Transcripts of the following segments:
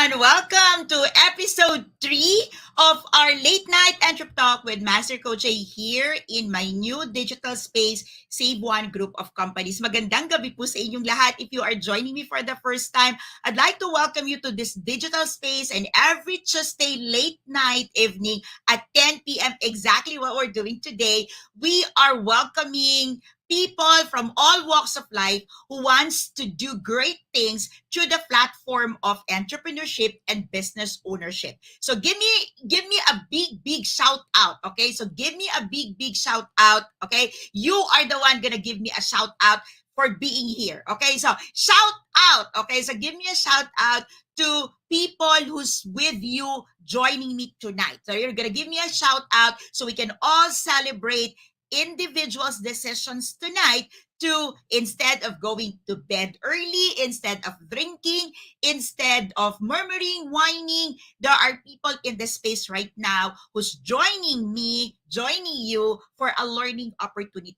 everyone. Welcome to episode 3 of our Late Night Entrep Talk with Master Coach A here in my new digital space, Save One Group of Companies. Magandang gabi po sa inyong lahat. If you are joining me for the first time, I'd like to welcome you to this digital space, and every Tuesday late night evening at 10 p.m. exactly what we're doing today, we are welcoming people from all walks of life who wants to do great things through the platform of entrepreneurship and business ownership. So give me a big shout out, okay? So give me a big shout out, okay? You are the one gonna give me a shout out for being here, okay? So shout out, okay? So give me a shout out to people who's with you joining me tonight. So you're gonna give me a shout out so we can all celebrate individuals' decisions tonight to, instead of going to bed early, instead of drinking, instead of murmuring, whining, there are people in the space right now who's joining me, joining you for a learning opportunity.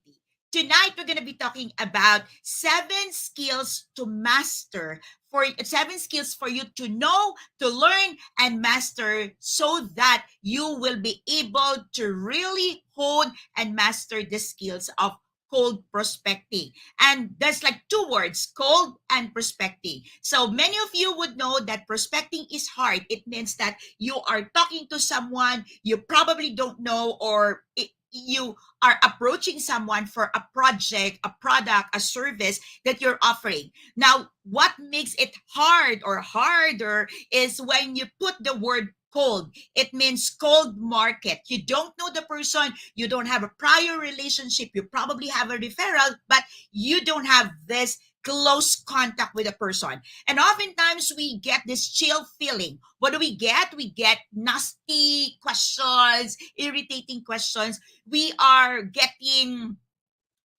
Tonight, we're going to be talking about 7 skills to master, for 7 skills for you to know, to learn, and master so that you will be able to really hone and master the skills of cold prospecting. And there's like 2 words, cold and prospecting. So many of you would know that prospecting is hard. It means that you are talking to someone you probably don't know, or you are approaching someone for a project, a product, a service that you're offering. Now, what makes it hard or harder is when you put the word cold. It means cold market. You don't know the person, you don't have a prior relationship, you probably have a referral, but you don't have this close contact with a person. And oftentimes we get this chill feeling. What do we get? We get nasty questions, irritating questions. We are getting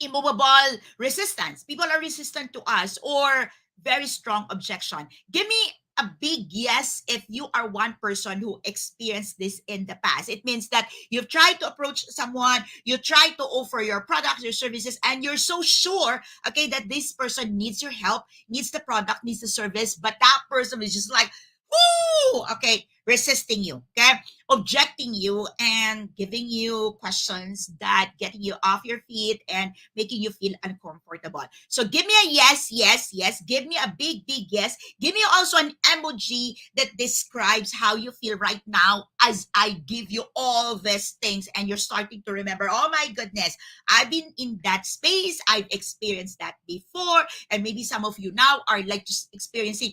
immovable resistance. People are resistant to us, or very strong objection. Give me a big yes if you are one person who experienced this in the past. It means that you've tried to approach someone, you try to offer your products, your services, and you're so sure, okay, that this person needs your help, needs the product, needs the service, but that person is just like, woo, okay, resisting you, okay, objecting you, and giving you questions that getting you off your feet and making you feel uncomfortable. So give me a yes, yes, yes. Give me a big yes. Give me also an emoji that describes how you feel right now as I give you all these things and you're starting to remember, oh my goodness, I've been in that space. I've experienced that before. And maybe some of you now are like just experiencing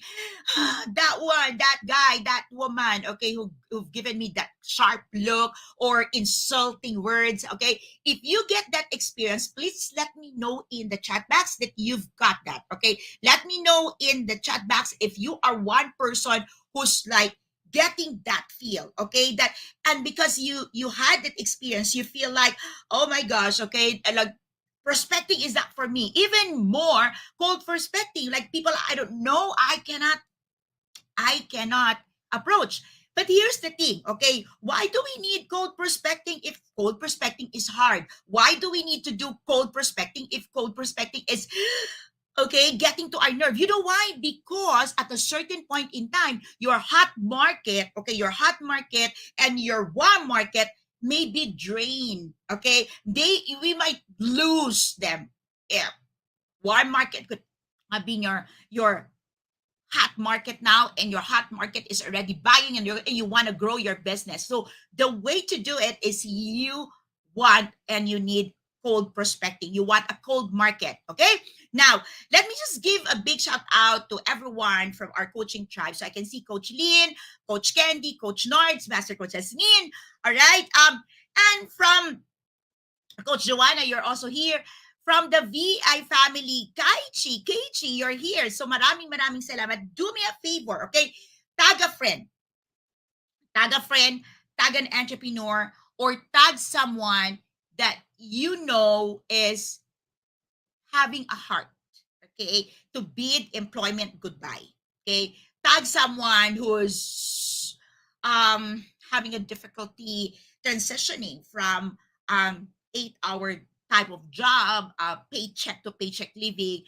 that one, that guy, that woman, okay, who've given me that sharp look or insulting words, okay? If you get that experience, please let me know in the chat box that you've got that, okay? Let me know in the chat box if you are one person who's like getting that feel, okay? That, and because you had that experience, you feel like, oh my gosh, okay, like prospecting is not for me. Even more cold prospecting, like people I don't know, I cannot approach. But here's the thing, okay? Why do we need cold prospecting if cold prospecting is hard? Why do we need to do cold prospecting if cold prospecting is, okay, getting to our nerve? You know why? Because at a certain point in time, your hot market, okay, your hot market and your warm market may be drained, okay? We might lose them. Yeah. Warm market could have been your hot market now, and your hot market is already buying, and you want to grow your business. So the way to do it is you want and you need cold prospecting. You want a cold market. Okay. Now, let me just give a big shout out to everyone from our coaching tribe. So I can see Coach Lynn, Coach Candy, Coach Nords, Master Coach Jasmine. All right. And from Coach Joanna, you're also here. From the VI family, Kaichi, you're here. So maraming salamat. Do me a favor, okay? Tag a friend, tag an entrepreneur, or tag someone that you know is having a heart, okay, to bid employment goodbye, okay? Tag someone who's having a difficulty transitioning from 8-hour type of job, paycheck to paycheck living.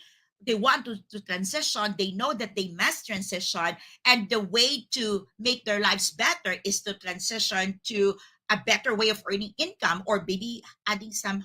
they want to transition, they know that they must transition, and the way to make their lives better is to transition to a better way of earning income, or maybe adding some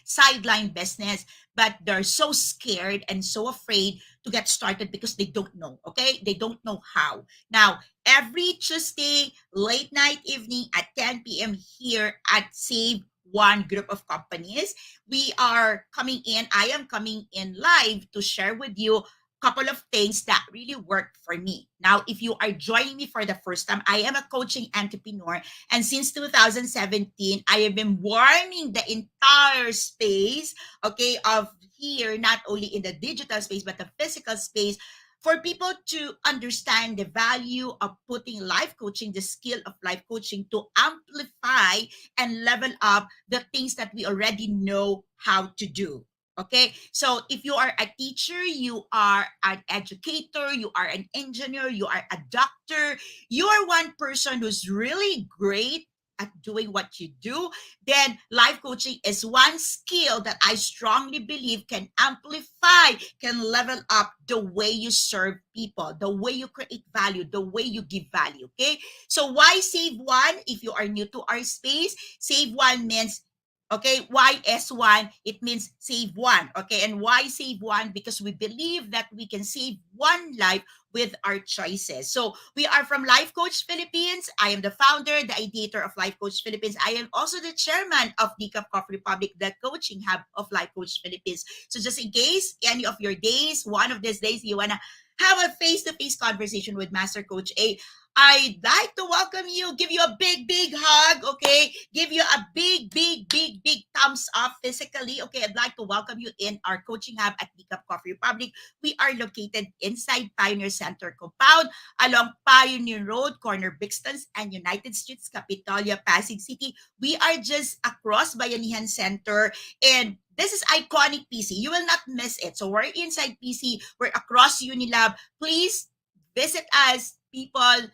sideline business, but they're so scared and so afraid to get started because they don't know. Okay, they don't know how. Now, every Tuesday late night evening at 10 p.m. here at Save One Group of Companies, we are coming in. I am coming in live to share with you couple of things that really worked for me. Now, if you are joining me for the first time, I am a coaching entrepreneur, and since 2017, I have been warming the entire space, okay, of here, not only in the digital space but the physical space, for people to understand the value of putting life coaching, the skill of life coaching, to amplify and level up the things that we already know how to do. Okay, so if you are a teacher, you are an educator, you are an engineer, you are a doctor, you are one person who's really great at doing what you do, then life coaching is one skill that I strongly believe can amplify, can level up the way you serve people, the way you create value, the way you give value. Okay, so why Save One? If you are new to our space, Save One means, okay, why S1? It means save one. Okay, and why save one? Because we believe that we can save one life with our choices. So we are from Life Coach Philippines. I am the founder, the ideator of Life Coach Philippines. I am also the chairman of Decaf Coffee Republic, the coaching hub of Life Coach Philippines. So just in case any of your days, one of these days, you wanna have a face-to-face conversation with Master Coach A, I'd like to welcome you, give you a big, big hug, okay? Give you a big, big, big, big thumbs up physically, okay? I'd like to welcome you in our coaching hub at Decaf Coffee Republic. We are located inside Pioneer Center compound along Pioneer Road, corner Brixtons and United Streets, Capitolia, Pasig City. We are just across Bayanihan Center, and this is iconic PC. You will not miss it. So we're inside PC. We're across Unilab. Please visit us, people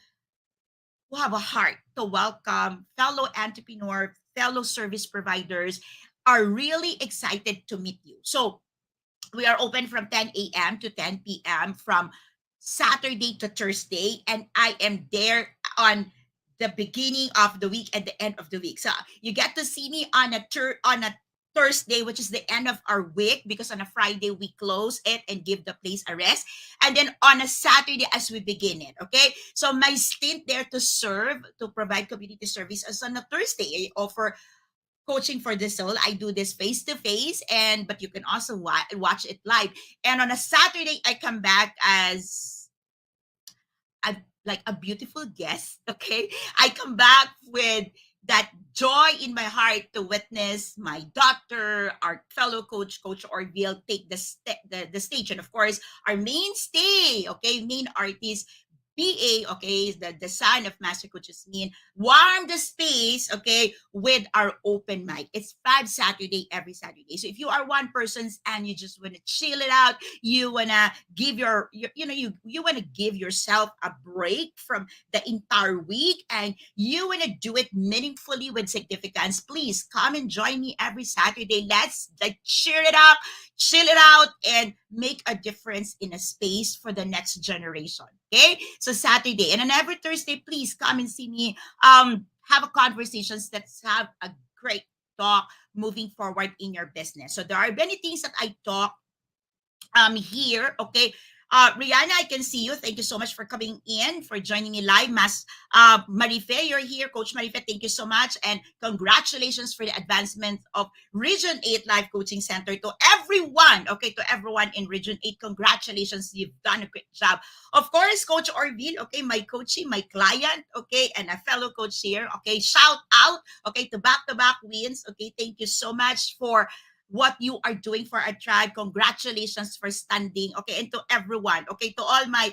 who have a heart to welcome fellow entrepreneur, fellow service providers, are really excited to meet you. So we are open from 10 a.m. to 10 p.m. from Saturday to Thursday, and I am there on the beginning of the week and the end of the week. So you get to see me on a Thursday, which is the end of our week, because on a Friday we close it and give the place a rest, and then on a Saturday as we begin it. Okay, so my stint there to serve, to provide community service, is on a Thursday. I offer coaching for the soul. I do this face to face, and but you can also watch it live. And on a Saturday, I come back as a, like a beautiful guest. Okay, I come back with that joy in my heart to witness my daughter, our fellow coach, Coach Orville, take the stage, and of course our mainstay, okay, main artist, BA, okay, the son of Master Coach Yasmin, warm the space, okay, with our open mic. It's 5 Saturday every Saturday. So if you are one person and you just want to chill it out, you want to give you want to give yourself a break from the entire week, and you want to do it meaningfully with significance, please come and join me every Saturday. Let's like cheer it up, chill it out, and make a difference in a space for the next generation. Okay, so Saturday, and on every Thursday, please come and see me. Have a conversations. Let's have a great talk moving forward in your business. So there are many things that I talk here. Okay, Rihanna, I can see you. Thank you so much for coming in, for joining me live. Marife, you're here. Coach Marife, thank you so much, and congratulations for the advancement of Region 8 Life Coaching Center. To everyone, okay, to everyone in Region 8, congratulations, you've done a great job. Of course, Coach Orville, okay, my coachee, my client, okay, and a fellow coach here, okay, shout out, okay, to back wins, okay, thank you so much for what you are doing for our tribe. Congratulations for standing. Okay, and to everyone, okay, to all my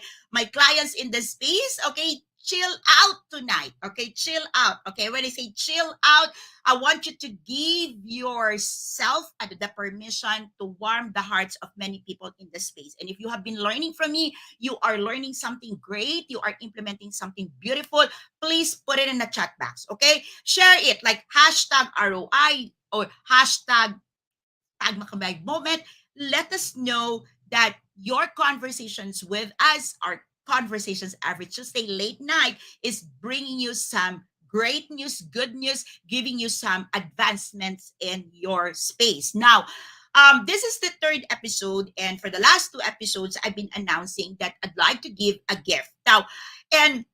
clients in the space, okay, chill out tonight. Okay, chill out. Okay, when I say chill out, I want you to give yourself the permission to warm the hearts of many people in the space. And if you have been learning from me, you are learning something great, you are implementing something beautiful, please put it in the chat box. Okay, share it, like hashtag ROI or hashtag tag moment. let us know that your conversations with us, our conversations every Tuesday late night, is bringing you some great news, good news, giving you some advancements in your space. Now, this is the third episode, and for the last two episodes, I've been announcing that I'd like to give a gift. Now, and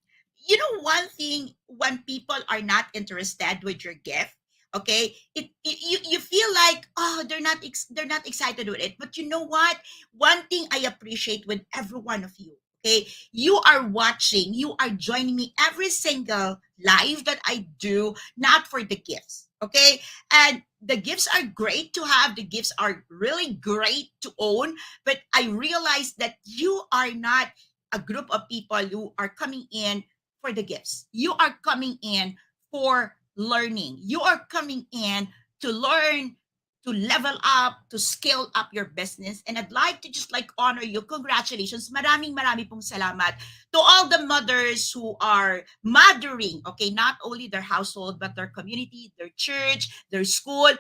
one thing, when people are not interested with your gift, okay, you feel like, oh, they're not excited with it. But you know what? One thing I appreciate with every one of you, okay, you are watching, you are joining me every single live that I do, not for the gifts, okay? And the gifts are great to have, the gifts are really great to own, but I realize that you are not a group of people who are coming in for the gifts. You are coming in for learning. You are coming in to learn, to level up, to scale up your business. And I'd like to just like honor you. Congratulations. Maraming marami pong salamat to all the mothers who are mothering, okay, not only their household, but their community, their church, their school.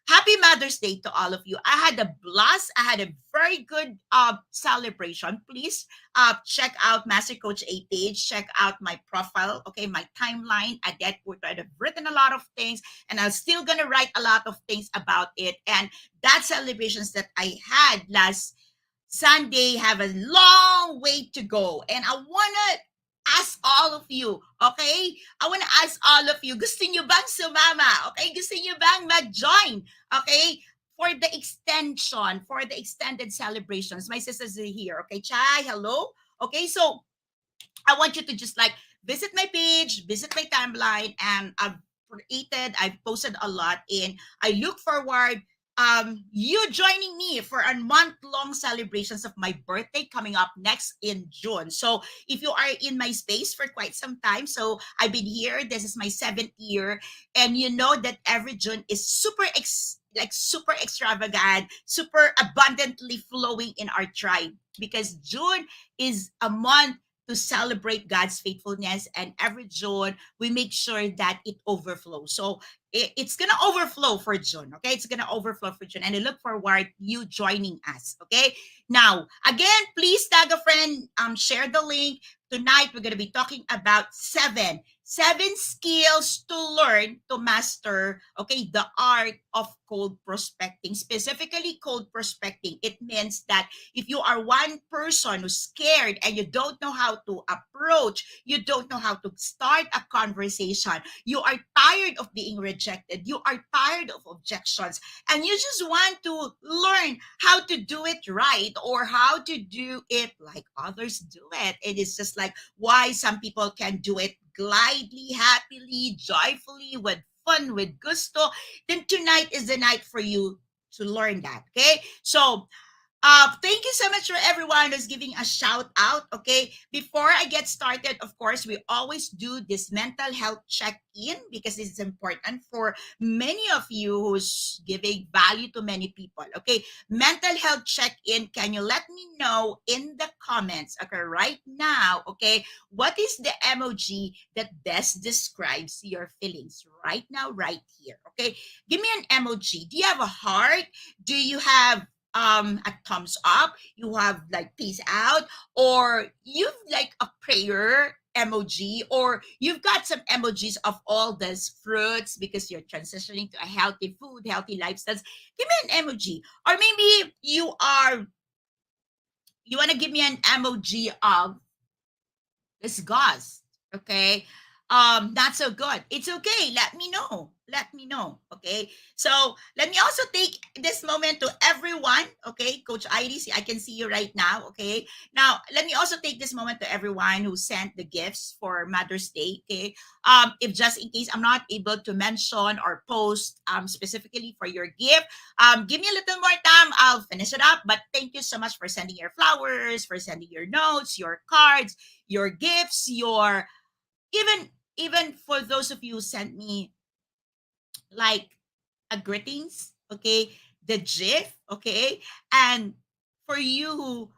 Happy Mother's Day to all of you. I had a blast. I had a very good celebration. Please check out Master Coach A page. Check out my profile. Okay, my timeline. I get I've written a lot of things, and I'm still gonna write a lot of things about it. And that celebrations that I had last Sunday have a long way to go. And I wanna ask all of you, okay? I wanna ask all of you, gusto nyo bang sumama? Okay? Gusto nyo bang mag-join? Okay? For the extension, for the extended celebrations. My sisters are here. Okay, Chai, hello? Okay, so I want you to just like visit my page, visit my timeline, and I've posted a lot, and I look forward you joining me for a month-long celebrations of my birthday coming up next in June. So if you are in my space for quite some time, so I've been here, this is my 7th year, and you know that every June is super extravagant, super abundantly flowing in our tribe, because June is a month to celebrate God's faithfulness. And every June, we make sure that it overflows. So it's going to overflow for June. Okay. It's going to overflow for June. And I look forward you joining us. Okay. Now, again, please tag a friend, share the link. Tonight, we're going to be talking about seven skills to learn to master, okay, the art of cold prospecting. Specifically, cold prospecting. It means that if you are one person who's scared and you don't know how to approach, you don't know how to start a conversation, you are tired of being rejected, you are tired of objections, and you just want to learn how to do it right or how to do it like others do it. It is just like why some people can do it glidely, happily, joyfully, with fun, with gusto, then tonight is the night for you to learn that. Okay. So thank you so much for everyone who's giving a shout out. Okay. Before I get started, of course, we always do this mental health check-in because this is important for many of you who's giving value to many people. Okay. Mental health check-in. Can you let me know in the comments? Okay. Right now. Okay. What is the emoji that best describes your feelings right now, right here? Okay. Give me an emoji. Do you have a heart? Do you have a thumbs up, you have like peace out, or you've like a prayer emoji, or you've got some emojis of all these fruits because you're transitioning to a healthy food, healthy lifestyles. Give me an emoji. Or maybe you want to give me an emoji of disgust. Okay. Not so good. It's okay. Let me know. Let me know. Okay. So let me also take this moment to everyone. Okay. Coach Iris, I can see you right now. Okay. Now let me also take this moment to everyone who sent the gifts for Mother's Day. Okay. If just in case I'm not able to mention or post specifically for your gift, give me a little more time. I'll finish it up. But thank you so much for sending your flowers, for sending your notes, your cards, your gifts, your even for those of you who sent me like a greetings, okay, the GIF, okay, and for you who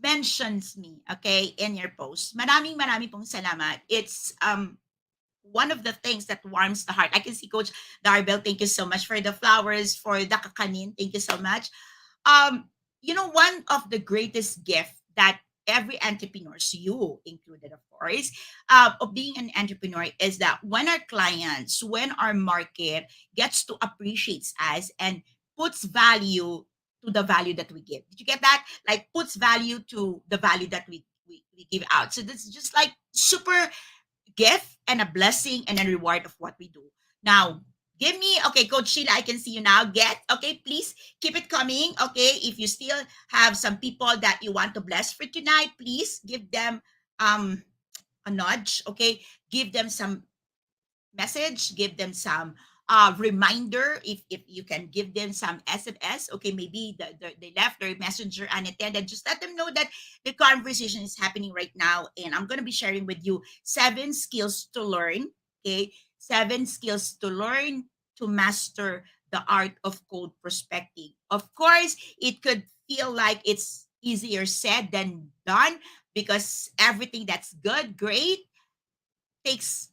mentions me, okay, in your post, maraming pong salamat. It's one of the things that warms the heart. I can see Coach Darbel, thank you so much for the flowers, for the kakanin, thank you so much. um one of the greatest gift that every entrepreneur, so you included of course, of being an entrepreneur, is that when our clients, when our market gets to appreciate us and puts value to the value that we give. Did you get that? Like puts value to the value that we give out. So this is just like super gift and a blessing and a reward of what we do. Now, give me, okay, Coach Sheila, I can see you now. Okay, please keep it coming. Okay, if you still have some people that you want to bless for tonight, please give them um a nudge. Okay, give them some message, give them some reminder. If you can give them some SMS, okay, maybe they left their messenger unattended, just let them know that the conversation is happening right now, and I'm going to be sharing with you 7 skills to learn. Okay, 7 skills to learn to master the art of cold prospecting. Of course, it could feel like it's easier said than done, because everything that's good, great, takes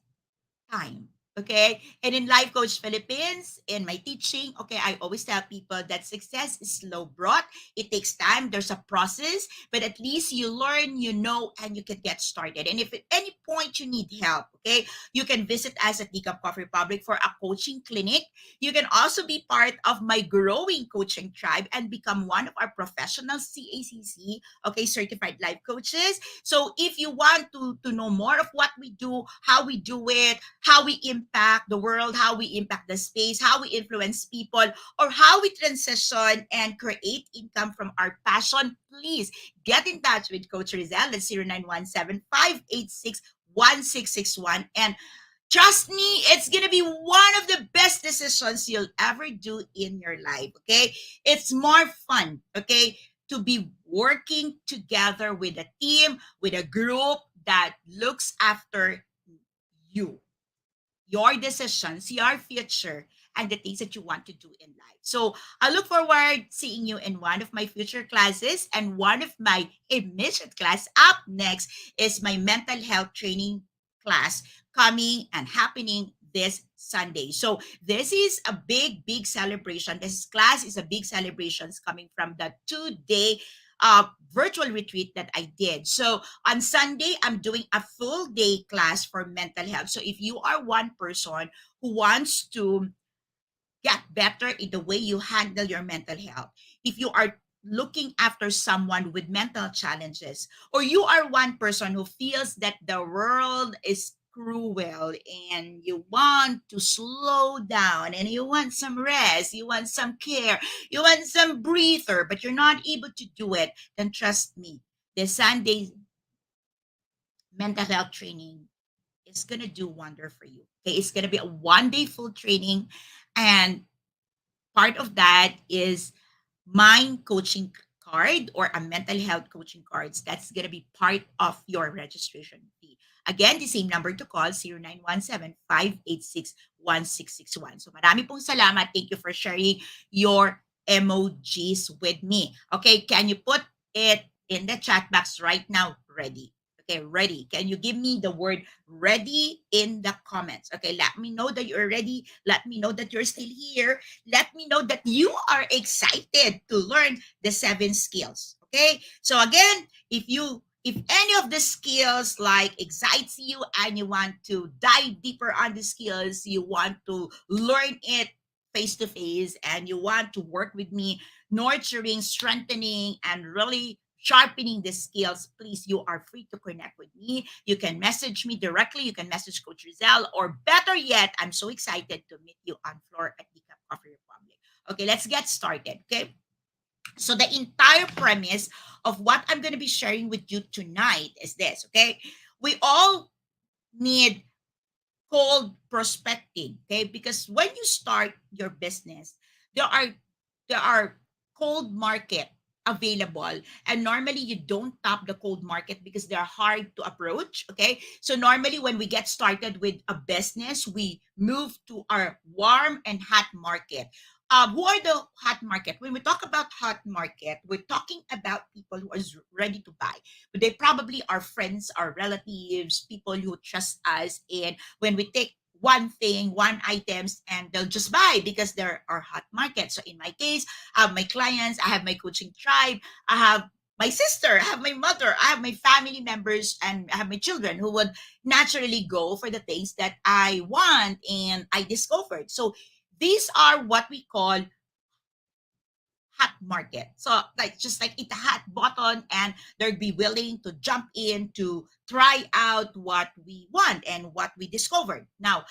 time. Okay. And in Life Coach Philippines, in my teaching, okay, I always tell people that success is slow brought. It takes time. There's a process, but at least you learn, you know, and you can get started. And if at any point you need help, okay, you can visit us at Decaf Coffee Republic for a coaching clinic. You can also be part of my growing coaching tribe and become one of our professional CACC, okay, certified life coaches. So if you want to know more of what we do, how we do it, how we impact the world, how we impact the space, how we influence people, or how we transition and create income from our passion, please get in touch with Coach Rizal at 0917-586-1661. And trust me, it's going to be one of the best decisions you'll ever do in your life, okay? It's more fun, okay, to be working together with a team, with a group that looks after you, your decisions, your future, and the things that you want to do in life. So I look forward seeing you in one of my future classes, and one of my immediate class up next is my mental health training class coming and happening this Sunday. So this is a big celebration. This class is a big celebration coming from the 2 day virtual retreat that I did. So on Sunday, I'm doing a full day class for mental health. So if you are one person who wants to get better in the way you handle your mental health, if you are looking after someone with mental challenges, or you are one person who feels that the world is cruel and you want to slow down and you want some rest, you want some care, you want some breather, but you're not able to do it, then trust me, the Sunday mental health training is gonna do wonder for you. Okay, it's gonna be a 1 day full training, and part of that is mind coaching card or a mental health coaching cards. That's gonna be part of your registration fee. Again, the same number to call, 0917-586-1661. So marami pong salamat. Thank you for sharing your emojis with me. Okay, can you put it in the chat box right now? Ready. Okay, ready. Can you give me the word ready in the comments? Okay, let me know that you're ready. Let me know that you're still here. Let me know that you are excited to learn the 7 skills. Okay, so again, if any of the skills like excites you and you want to dive deeper on the skills, you want to learn it face to face, and you want to work with me, nurturing, strengthening, and really sharpening the skills, please, you are free to connect with me. You can message me directly. You can message Coach Rizal, or better yet, I'm so excited to meet you on floor at the Coffee Republic. Okay, let's get started. Okay. So the entire premise of what I'm going to be sharing with you tonight is this. Okay. We all need cold prospecting, okay? Because when you start your business, there are there are cold market available, and normally you don't tap the cold market because they're hard to approach, okay? So normally when we get started with a business, we move to our warm and hot market. Who are the hot market? When we talk about hot market, we're talking about people who are ready to buy. But they probably are friends, our relatives, people who trust us, and when we take one thing, one items, and they'll just buy because there are hot markets. So in my case, I have my clients, I have my coaching tribe, I have my sister, I have my mother, I have my family members, and I have my children who would naturally go for the things that I want and I discovered. So these are what we call hot market. So like just like hit the hot button and they'll be willing to jump in to try out what we want and what we discovered. Now,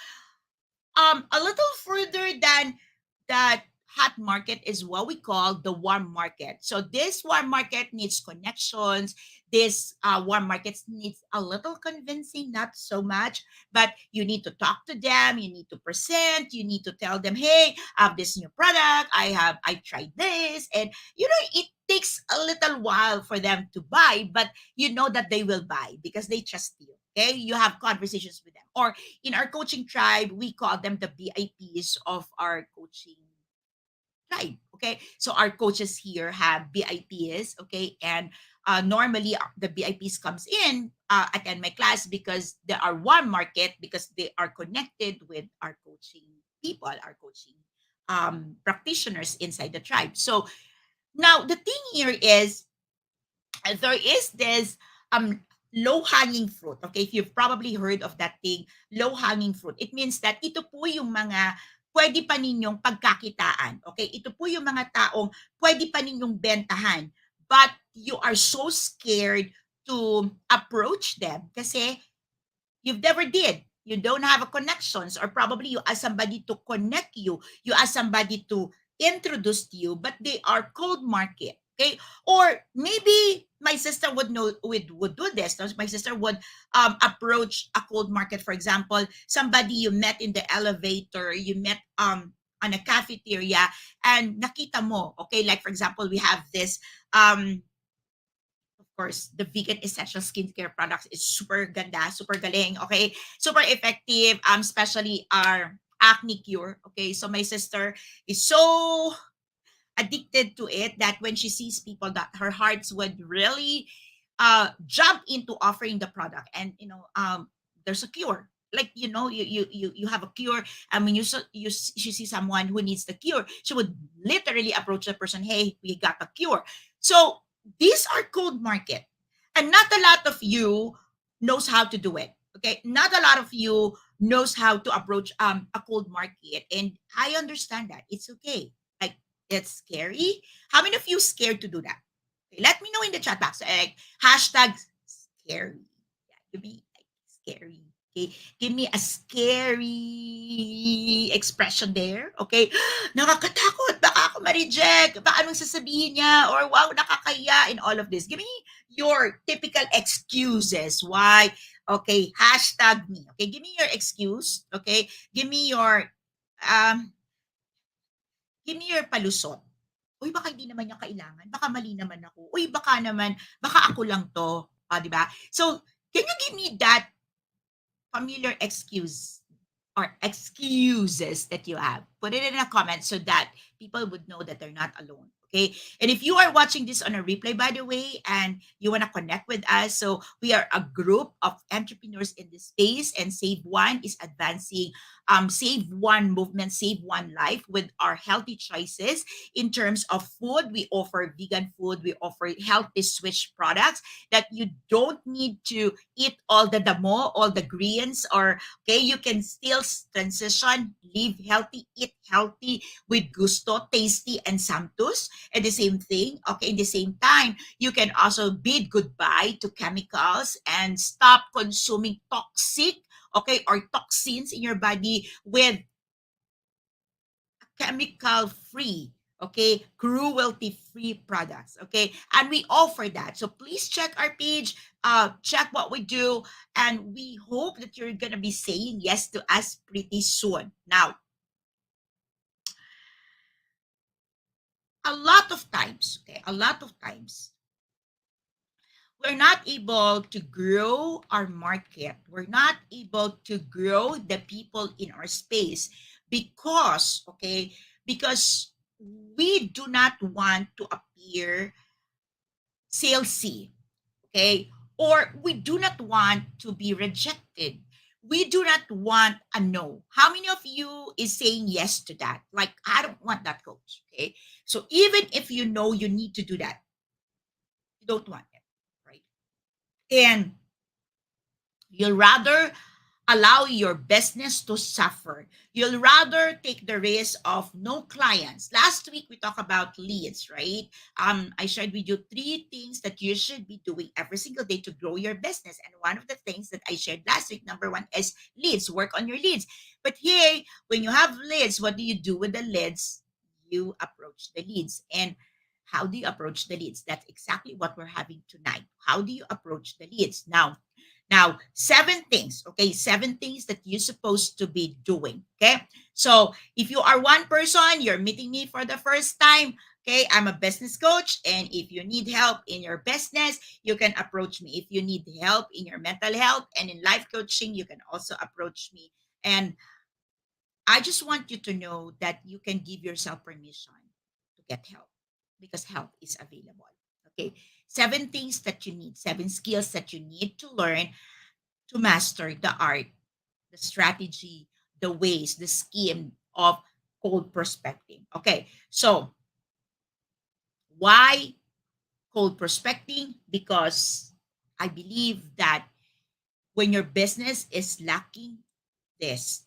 a little further than that hot market is what we call the warm market. So this warm market needs connections. This warm market needs a little convincing, not so much, but you need to talk to them. You need to present. You need to tell them, hey, I have this new product. I tried this, and it takes a little while for them to buy, but you know that they will buy because they trust you. Okay, you have conversations with them, or in our coaching tribe, we call them the VIPs of our coaching tribe. Okay, so our coaches here have VIPs. Okay, and normally the VIPs comes in attend my class because they are one market because they are connected with our coaching people, our coaching practitioners inside the tribe. So now the thing here is there is this low hanging fruit. Okay, if you've probably heard of that thing, low hanging fruit. It means that ito po yung mga pwede pa ninyong pagkakitaan. Okay, ito po yung mga taong pwede pa ninyong bentahan. But you are so scared to approach them kasi you've never did. You don't have a connections, or probably you ask somebody to connect you. You ask somebody to introduce you, but they are cold market. Okay, or maybe my sister would know would do this. My sister would approach a cold market. For example, somebody you met in the elevator, you met on a cafeteria, and nakita mo. Okay, like for example, we have this of course, the vegan essential skincare products is super ganda, super galing, okay? Super effective, especially our acne cure, okay? So my sister is so addicted to it that when she sees people that her hearts would really jump into offering the product, and there's a cure, like you have a cure, and when she see someone who needs the cure, she would literally approach the person, hey, we got a cure. So these are cold market, and not a lot of you knows how to do it. Okay, not a lot of you knows how to approach a cold market, and I understand that it's okay. Like, it's scary. How many of you scared to do that? Okay, let me know in the chat box. Like, hashtag scary. Yeah, give me like scary. Okay, give me a scary expression there. Okay, nakakatakot. Baka ako ma-reject. Baka anong sasabihin niya? Or wow, nakakaya in all of this. Give me your typical excuses. Why? Okay, hashtag me. Okay, give me your excuse. Okay, give me your um, give me your palusot. Uy, baka hindi naman niya kailangan. Baka mali naman ako. Uy, baka naman, baka ako lang to. Di ba? So, can you give me that familiar excuse or excuses that you have? Put it in a comment so that people would know that they're not alone. Okay. And if you are watching this on a replay, by the way, and you want to connect with us, so we are a group of entrepreneurs in this space, and Save One is advancing Save One movement, Save One life with our healthy choices in terms of food. We offer vegan food, we offer healthy switch products that you don't need to eat all the damo, all the greens, or okay, you can still transition, live healthy, eat healthy with gusto, tasty, and samtus. And the same thing, okay, in the same time, you can also bid goodbye to chemicals and stop consuming toxic, okay, or toxins in your body with chemical free, okay, cruelty free products, okay, and we offer that. So please check our page, check what we do, and we hope that you're gonna be saying yes to us pretty soon. Now, a lot of times, okay, a lot of times, we're not able to grow our market. We're not able to grow the people in our space because, okay, because we do not want to appear salesy, okay? Or we do not want to be rejected. We do not want a no. How many of you is saying yes to that? Like, I don't want that, coach. Okay. So even if you know you need to do that, you don't want it, right? And you'll rather allow your business to suffer. You'll rather take the risk of no clients. Last week we talked about leads, right? I shared with you three things that you should be doing every single day to grow your business. And one of the things that I shared last week, number one, is leads. Work on your leads. But hey, when you have leads, what do you do with the leads? You approach the leads. And how do you approach the leads? That's exactly what we're having tonight. How do you approach the leads? Now, seven things, okay? Seven things that you're supposed to be doing, okay? So if you are one person, you're meeting me for the first time, okay? I'm a business coach. And if you need help in your business, you can approach me. If you need help in your mental health and in life coaching, you can also approach me. And I just want you to know that you can give yourself permission to get help because help is available. Okay. Seven things that you need, seven skills that you need to learn to master the art, the strategy, the ways, the scheme of cold prospecting. Okay, so why cold prospecting? Because I believe that when your business is lacking this,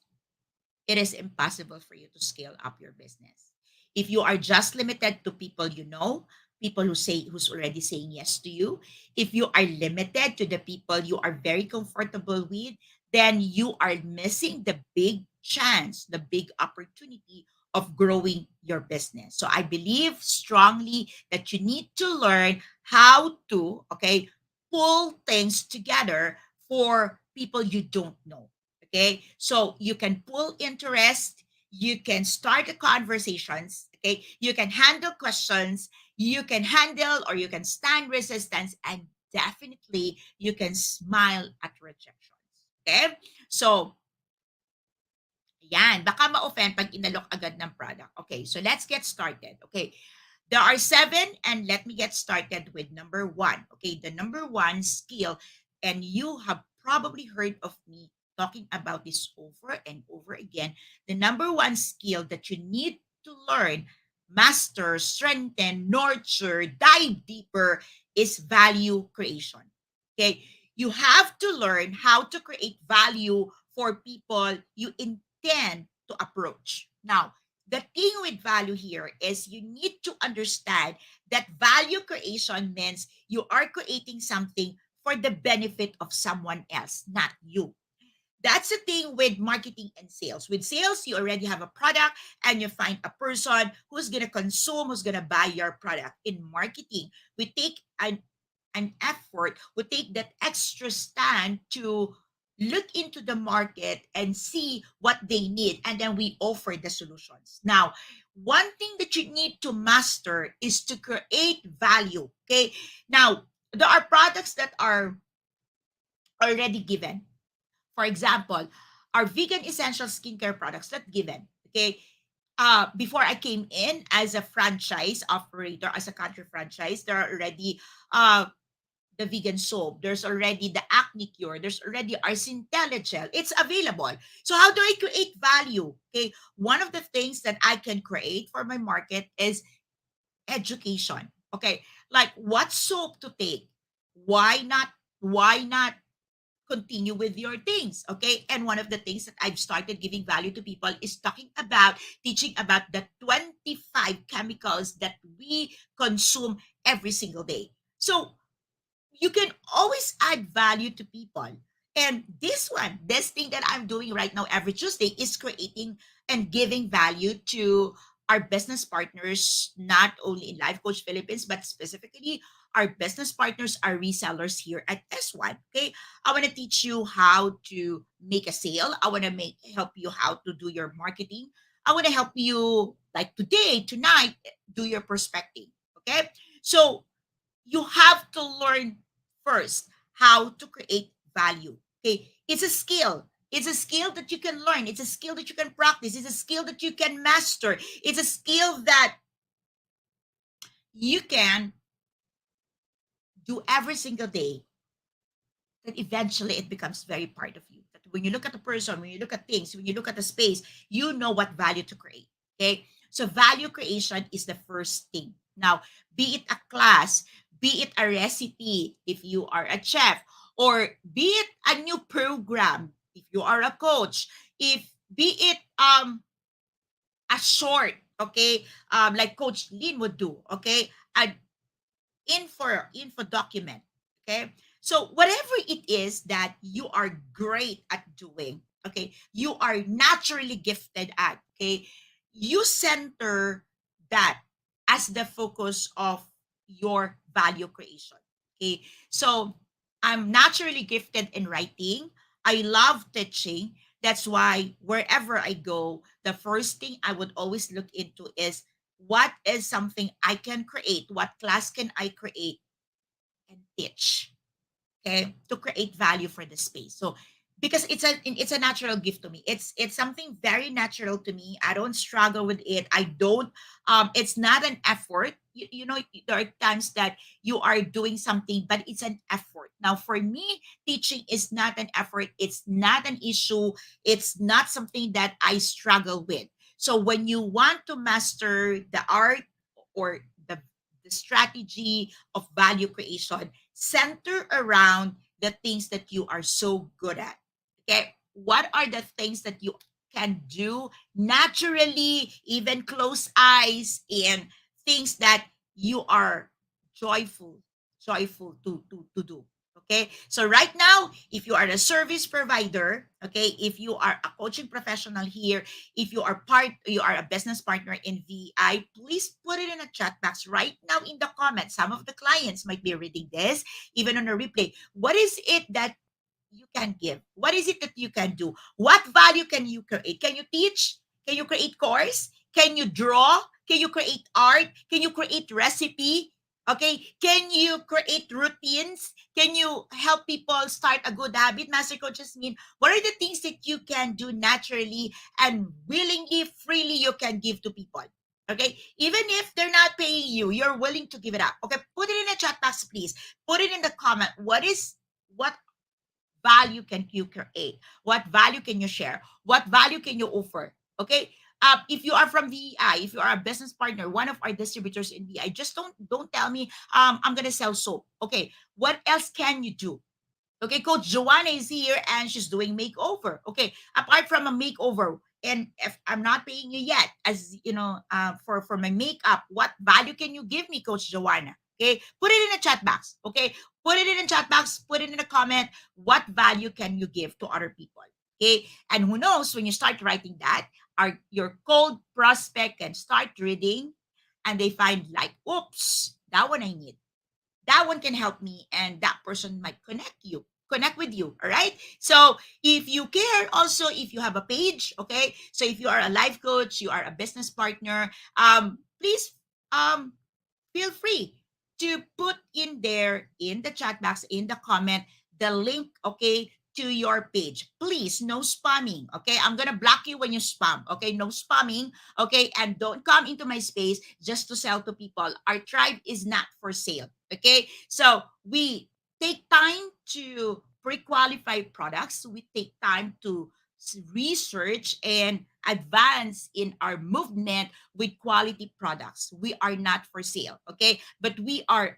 it is impossible for you to scale up your business. If you are just limited to people you know, people who's already saying yes to you, if you are limited to the people you are very comfortable with, then you are missing the big chance, the big opportunity of growing your business. So I believe strongly that you need to learn how to, okay, pull things together for people you don't know. Okay, so you can pull interest, you can start the conversations, okay, you can handle questions, you can handle or you can stand resistance, and definitely you can smile at rejections. Okay, so yan, baka ma-offend pag inalok agad ng product. Okay, so let's get started. Okay, there are seven, and let me get started with number one. Okay, the number one skill, and you have probably heard of me talking about this over and over again. The number one skill that you need to learn, master, strengthen, nurture, dive deeper is value creation. Okay, you have to learn how to create value for people you intend to approach. Now, the thing with value here is you need to understand that value creation means you are creating something for the benefit of someone else, not you. That's the thing with marketing and sales. With sales, you already have a product and you find a person who's going to consume, who's going to buy your product. In marketing, we take an effort, we take that extra stand to look into the market and see what they need, and then we offer the solutions. Now, one thing that you need to master is to create value. Okay. Now, there are products that are already given. For example, our vegan essential skincare products that given. Okay. Before I came in as a franchise operator, as a country franchise, there are already the vegan soap. There's already the acne cure. There's already our Centella. It's available. So how do I create value? Okay. One of the things that I can create for my market is education. Okay. Like what soap to take? Why not continue with your things? Okay. And one of the things that I've started giving value to people is talking about teaching about the 25 chemicals that we consume every single day. So you can always add value to people. And this thing that I'm doing right now every Tuesday is creating and giving value to our business partners, not only in Life Coach Philippines, but specifically our business partners, our resellers here at S1. Okay. I want to teach you how to make a sale. I want to help you how to do your marketing. I want to help you like today, tonight, do your prospecting. Okay. So you have to learn first how to create value. Okay, it's a skill. It's a skill that you can learn. It's a skill that you can practice. It's a skill that you can master. It's a skill that you can do every single day then eventually it becomes very part of you. That when you look at the person, when you look at things, when you look at the space, you know what value to create. Okay. So value creation is the first thing. Now, be it a class, be it a recipe, if you are a chef, or be it a new program, if you are a coach, if be it a short, okay, like Coach Lin would do, okay, a info document, okay. So whatever it is that you are great at doing, okay, you are naturally gifted at, okay, you center that as the focus of your value creation. Okay, so I'm naturally gifted in writing. I love teaching. That's why wherever I go, the first thing I would always look into is what is something I can create, what class can I create and teach, okay, to create value for the space. So because it's a natural gift to me, it's something very natural to me. I don't struggle with it. I don't it's not an effort. You know, there are times that you are doing something but it's an effort. Now for me, teaching is not an effort, it's not an issue, it's not something that I struggle with. So when you want to master the art or the strategy of value creation, center around the things that you are so good at. Okay. What are the things that you can do naturally, even close eyes, and things that you are joyful, joyful to do. Okay. So right now, if you are a service provider, okay, if you are a coaching professional here, if you are a business partner in VI, please put it in a chat box right now in the comments. Some of the clients might be reading this, even on a replay. What is it that you can give? What is it that you can do? What value can you create? Can you teach? Can you create course? Can you draw? Can you create art? Can you create recipe? Okay, can you create routines? Can you help people start a good habit? Master coaches mean, what are the things that you can do naturally and willingly, freely you can give to people? Okay, even if they're not paying you, you're willing to give it up. Okay, put it in the chat box, please. Put it in the comment. What value can you create? What value can you share? What value can you offer? Okay. If you are from VEI, if you are a business partner, one of our distributors in VEI, just don't tell me I'm gonna sell soap. Okay, what else can you do? Okay, Coach Joanna is here and she's doing makeover. Okay, apart from a makeover, and if I'm not paying you yet, as you know, for my makeup, what value can you give me, Coach Joanna? Okay, put it in the chat box. Okay, put it in the chat box. Put it in the comment. What value can you give to other people? Okay, and who knows, when you start writing that, your cold prospect can start reading, and they find like, oops, that one I need, that one can help me, and that person might connect with you. All right, so if you care, also if you have a page, okay, so if you are a life coach, you are a business partner, please um feel free to put in there in the chat box, in the comment, the link, okay, to your page. Please, no spamming, okay? I'm gonna block you when you spam, okay? No spamming, okay? And don't come into my space just to sell to people. Our tribe is not for sale, okay? So we take time to pre-qualify products. We take time to research and advance in our movement with quality products. We are not for sale, okay? But we are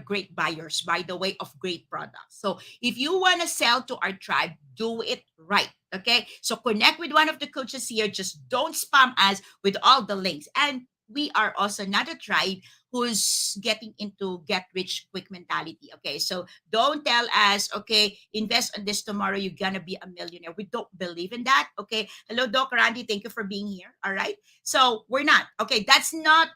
great buyers, by the way, of great products. So if you want to sell to our tribe, do it right. Okay. So connect with one of the coaches here. Just don't spam us with all the links. And we are also not a tribe who's getting into get rich quick mentality. Okay. So don't tell us, okay, invest on this tomorrow, you're gonna be a millionaire. We don't believe in that. Okay. Hello, Doc Randy. Thank you for being here. All right. So we're not. Okay. That's not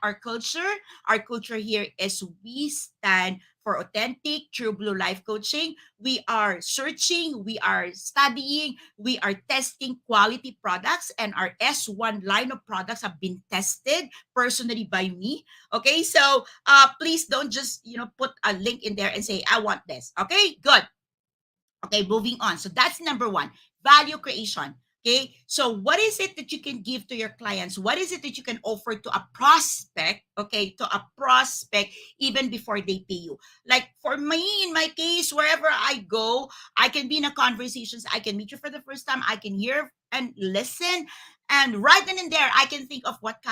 our culture. Our culture here is we stand for authentic, true blue life coaching. We are searching, we are studying, we are testing quality products, and our S1 line of products have been tested personally by me. Okay, so please don't just put a link in there and say I want this. Okay, good. Okay, moving on. So that's number one, value creation. Okay, so what is it that you can give to your clients? What is it that you can offer to a prospect? Okay, to a prospect even before they pay you. Like for me, in my case, wherever I go, I can be in a conversations. I can meet you for the first time. I can hear and listen, and right then and there, I can think of what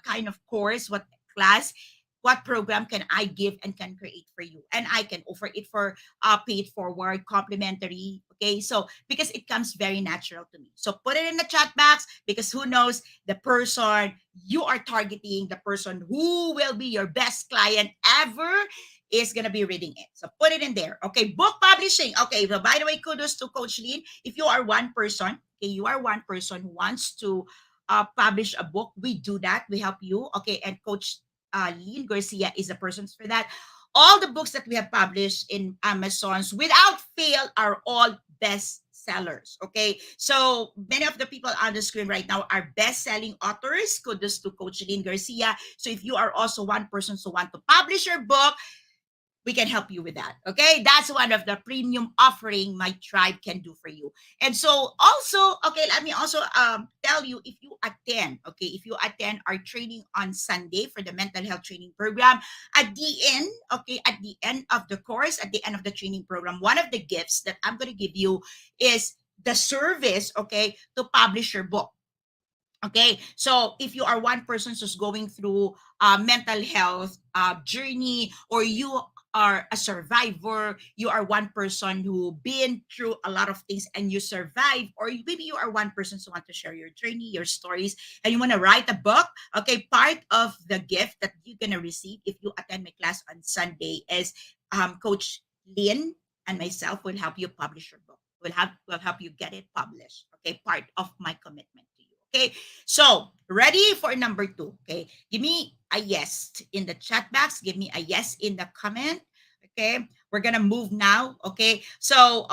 kind of course, what class, what program can I give and can create for you, and I can offer it for paid forward, complimentary. Okay, so because it comes very natural to me. So put it in the chat box because who knows the person you are targeting, the person who will be your best client ever is gonna be reading it. So put it in there. Okay, book publishing. Okay, so by the way, kudos to Coach Lynn. If you are one person, okay, you are one person who wants to publish a book, we do that. We help you. Okay, and Coach Lynn Garcia is the person for that. All the books that we have published in Amazon's without fail are all best sellers. Okay, so many of the people on the screen right now are best-selling authors. Kudos to Coach Lynn Garcia. So if you are also one person who want to publish your book, we can help you with that. Okay, that's one of the premium offering my tribe can do for you. And so also, okay, let me also tell you, if you attend, okay, if you attend our training on Sunday for the mental health training program, at the end, okay, at the end of the course, at the end of the training program, one of the gifts that I'm going to give you is the service, okay, to publish your book. Okay, so if you are one person who's going through mental health journey, or you are a survivor, you are one person who been through a lot of things and you survive, or maybe you are one person who want to share your journey, your stories, and you want to write a book. Okay, part of the gift that you're gonna receive if you attend my class on Sunday is Coach Lynn and myself will help you publish your book. Will help you get it published. Okay, part of my commitment to you. Okay, so, ready for number two. Okay, give me a yes in the chat box. Give me a yes in the comment. Okay, we're gonna move now. Okay, so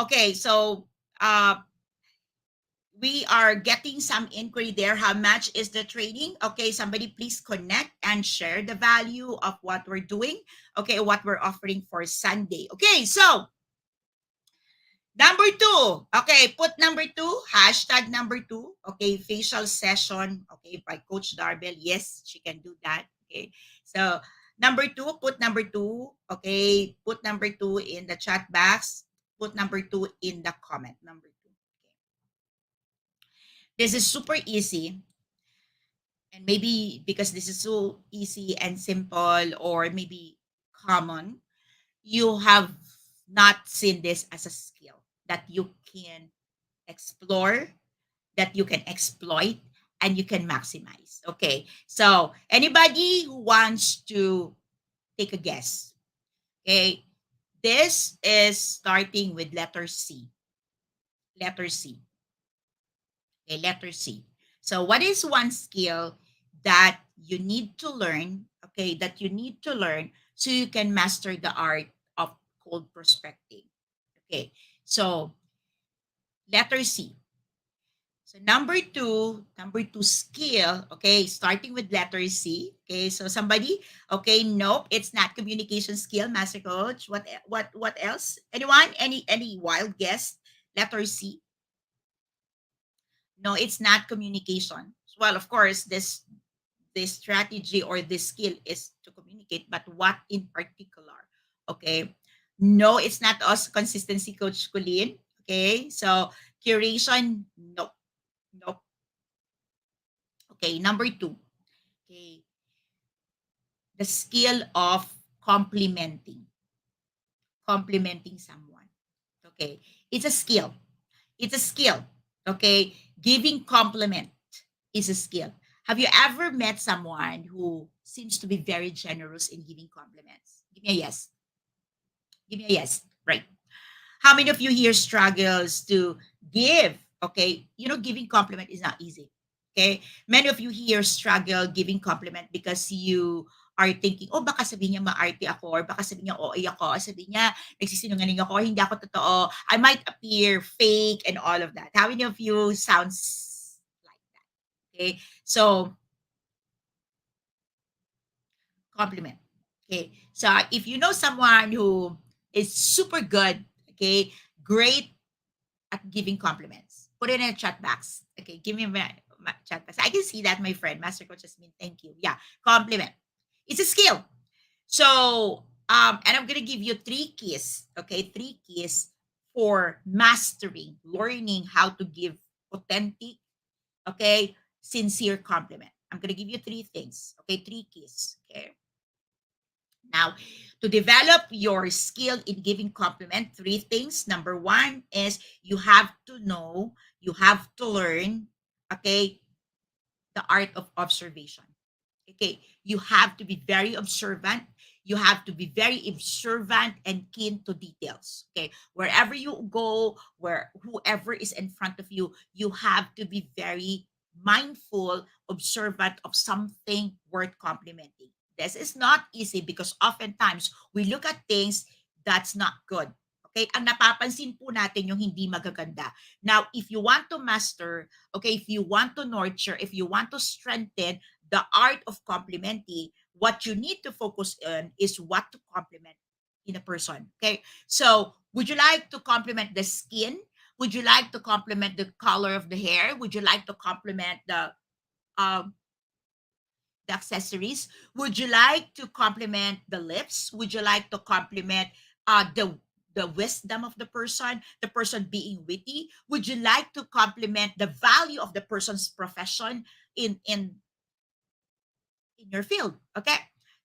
we are getting some inquiry there. How much is the training? Okay, somebody please connect and share the value of what we're doing. Okay, what we're offering for Sunday. Okay, so number two. Okay, put number two, hashtag number two. Okay, facial session. Okay, by Coach Darbel. Yes, she can do that. Okay, so number two, put number two. Okay, put number two in the chat box. Put number two in the comment. Number two. Okay. This is super easy. And maybe because this is so easy and simple, or maybe common, you have not seen this as a skill that you can explore, that you can exploit, and you can maximize. Okay, so anybody who wants to take a guess? Okay, this is starting with letter C. Letter C. Okay, letter C. So what is one skill that you need to learn? Okay, that you need to learn so you can master the art of cold prospecting. Okay, so letter C. So number two skill, okay, starting with letter C. Okay, so somebody, okay, nope, it's not communication skill, Master Coach. What else? Anyone? Any wild guess? Letter C. No, it's not communication. Well, of course, this strategy or this skill is to communicate, but what in particular? Okay. No, it's not us, consistency coach Colleen. Okay. So curation, no. Nope. Okay, number two. Okay, the skill of complimenting. Complimenting someone. Okay, it's a skill. It's a skill. Okay, giving compliment is a skill. Have you ever met someone who seems to be very generous in giving compliments? Give me a yes. Give me a yes. Right. How many of you here struggles to give? Okay, you know, giving compliment is not easy. Okay, many of you here struggle giving compliment because you are thinking, oh, baka sabihin niya maarte ako, or baka sabihin niya OA ako, or sabihin niya nagsisinungaling ako, or hindi ako totoo. I might appear fake and all of that. How many of you sounds like that? Okay, so compliment. Okay, so if you know someone who is super good, okay, great at giving compliments. Put it in a chat box. Okay, give me my chat box. I can see that, my friend. Master Coach Jasmine, thank you. Yeah, compliment. It's a skill. So, and I'm gonna give you three keys. Okay, three keys for mastering, learning how to give authentic, okay, sincere compliment. I'm gonna give you three things. Okay, three keys. Okay. Now, to develop your skill in giving compliment, three things. Number one is you have to know, you have to learn, okay, the art of observation. Okay, you have to be very observant. You have to be very observant and keen to details. Okay, wherever you go, where whoever is in front of you, you have to be very mindful, observant of something worth complimenting. This is not easy because oftentimes we look at things that's not good. Okay, ang napapansin po natin yung hindi magaganda. Now, if you want to master, okay, if you want to nurture, if you want to strengthen the art of complimenting, what you need to focus on is what to compliment in a person. Okay. So, would you like to compliment the skin? Would you like to compliment the color of the hair? Would you like to compliment um, the accessories? Would you like to compliment the lips? Would you like to compliment the wisdom of the person being witty? Would you like to compliment the value of the person's profession in your field? Okay.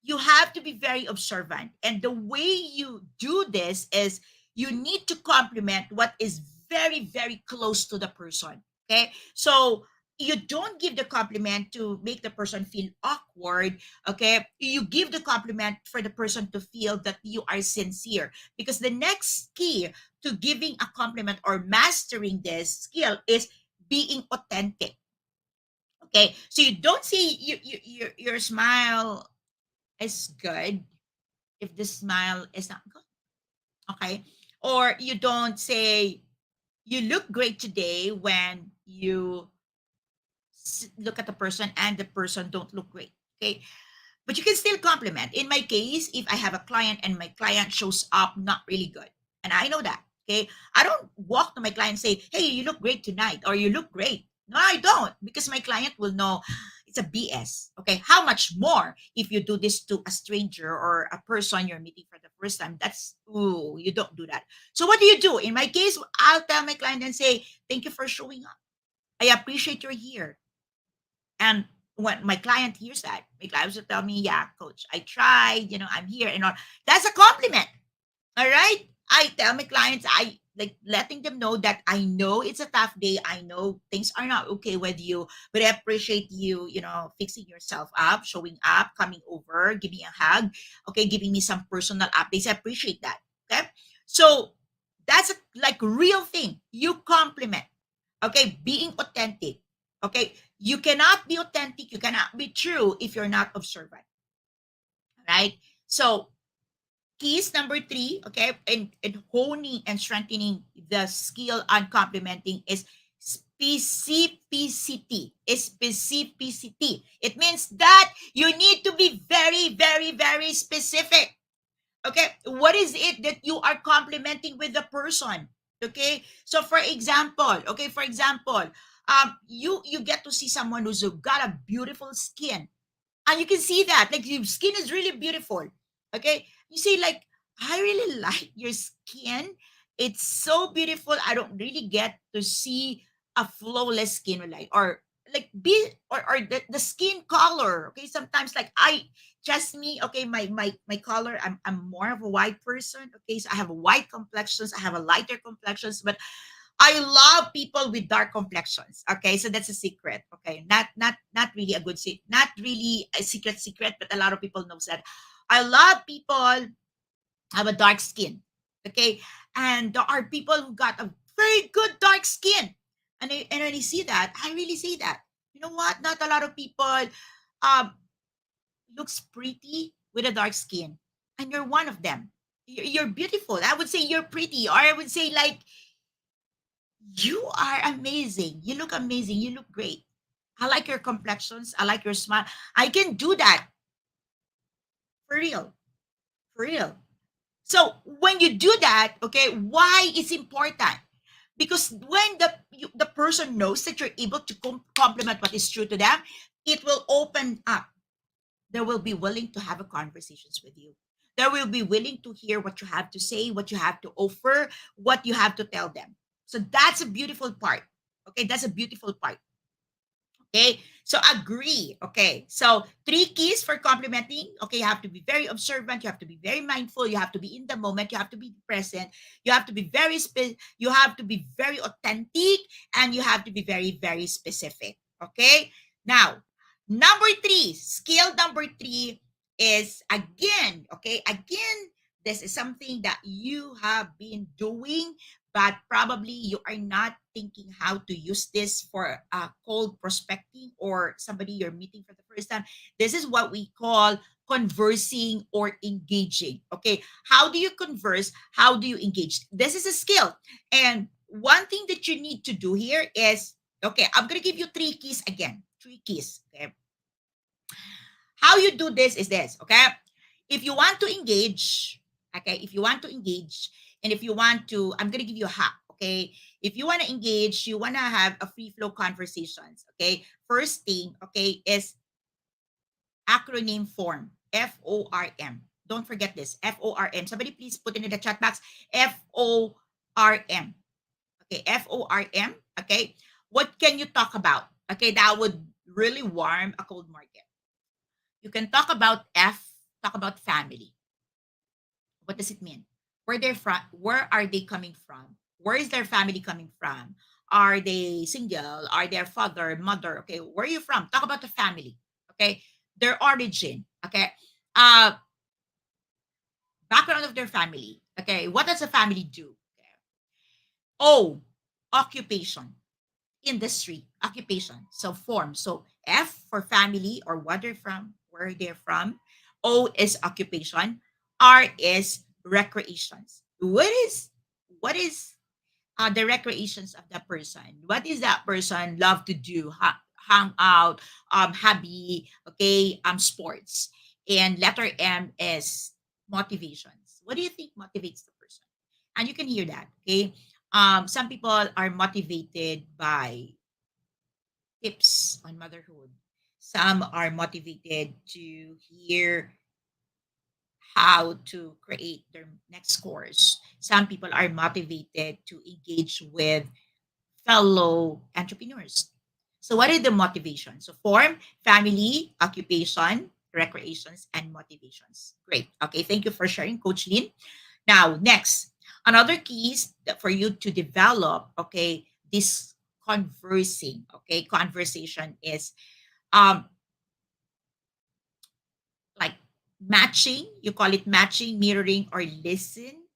You have to be very observant. And the way you do this is you need to compliment what is very, very close to the person. Okay. So you don't give the compliment to make the person feel awkward. Okay. You give the compliment for the person to feel that you are sincere. Because the next key to giving a compliment or mastering this skill is being authentic. Okay, so you don't say your smile is good if the smile is not good. Okay, or you don't say you look great today when you look at the person and the person don't look great. Okay, but you can still compliment. In my case, if I have a client and my client shows up not really good, and I know that, okay, I don't walk to my client and say, "Hey, you look great tonight," or "You look great." No, I don't, because my client will know it's a BS. Okay, how much more if you do this to a stranger or a person you're meeting for the first time? That's, ooh, you don't do that. So what do you do? In my case, I'll tell my client and say, "Thank you for showing up. I appreciate you're here." And when my client hears that, my client will tell me, "Yeah, coach, I tried, I'm here and all." That's a compliment. All right. I tell my clients, I like letting them know that I know it's a tough day. I know things are not okay with you, but I appreciate you, fixing yourself up, showing up, coming over, giving me a hug, okay, giving me some personal updates. I appreciate that. Okay. So that's a, like real thing. You compliment. Okay, being authentic. Okay, you cannot be authentic, you cannot be true if you're not observant. Right? So, keys number three, okay, in honing and strengthening the skill on complimenting is specificity. Specificity. It means that you need to be very, very, very specific. Okay, what is it that you are complimenting with the person? Okay, so for example, you get to see someone who's got a beautiful skin, and you can see that like your skin is really beautiful. Okay, you say like, "I really like your skin. It's so beautiful. I don't really get to see a flawless skin, like be or the skin color." Okay, sometimes like I just me, okay, my color, I'm more of a white person. Okay, so I have white complexions, I have a lighter complexions, but I love people with dark complexions. Okay, so that's a secret. Okay, not really a good secret, not really a secret, but a lot of people knows that. I love people have a dark skin. Okay, and there are people who got a very good dark skin, and when I see that, I really see that. You know what? Not a lot of people um looks pretty with a dark skin, and you're one of them. You're beautiful. I would say you're pretty, or I would say like you are amazing. You look amazing. You look great. I like your complexions. I like your smile. I can do that for real. For real. So when you do that, okay, why it's important? Because when the person knows that you're able to compliment what is true to them, it will open up. They will be willing to have a conversations with you. They will be willing to hear what you have to say, what you have to offer, what you have to tell them. So that's a beautiful part. Okay, that's a beautiful part. Okay, so agree. Okay, so three keys for complimenting. Okay, you have to be very observant, you have to be very mindful, you have to be in the moment, you have to be present, you have to be you have to be very authentic, and you have to be very, very specific. Okay, now number three, skill number three is again, okay, again, this is something that you have been doing, but probably you are not thinking how to use this for cold prospecting or somebody you're meeting for the first time. This is what we call conversing or engaging. Okay, how do you converse? How do you engage? This is a skill. And one thing that you need to do here is, okay, I'm going to give you three keys again. Three keys. Okay, how you do this is this. Okay, if you want to engage, okay, if you want to engage, and if you want to, I'm going to give you a hack. Okay, if you want to engage, you want to have a free flow conversations. Okay, first thing, okay, is acronym form. FORM. Don't forget this. FORM. Somebody please put it in the chat box. FORM. Okay, FORM. Okay, what can you talk about? Okay, that would really warm a cold market. You can talk about talk about family. What does it mean? Where they're from? Where are they coming from? Where is their family coming from? Are they single? Are their father, mother? Okay, where are you from? Talk about the family. Okay, their origin. Okay, uh, background of their family. Okay, what does the family do? Okay. O, occupation, industry, occupation. So form. So F for family or what they're from, where they're from. O is occupation. R is recreations. What is the recreations of the person? What is that person love to do? Hang out, hobby, okay, sports. And letter M is motivations. What do you think motivates the person? And you can hear that, okay? Some people are motivated by tips on motherhood. Some are motivated to hear how to create their next course. Some people are motivated to engage with fellow entrepreneurs. So, what are the motivations? So, form, family, occupation, recreations, and motivations. Great. Okay, thank you for sharing, Coach Lynn. Now, next, another keys that for you to develop, okay, this conversation is um like matching, you call it matching, mirroring, or listen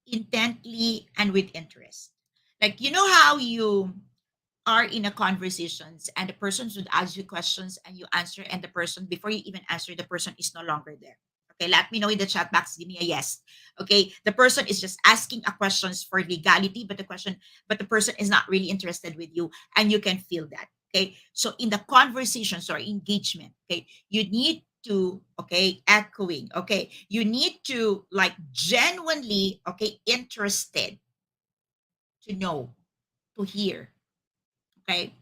intently and with interest. Like, you know how you are in a conversations and the person would ask you questions and you answer, and the person, before you even answer, the person is no longer there. Okay, let me know in the chat box, give me a yes. Okay, the person is just asking a questions for legality, but the person is not really interested with you, and you can feel that. Okay, so in the conversations or engagement, okay, you need to, okay, echoing, okay, you need to like genuinely, okay, interested to know, to hear. Okay,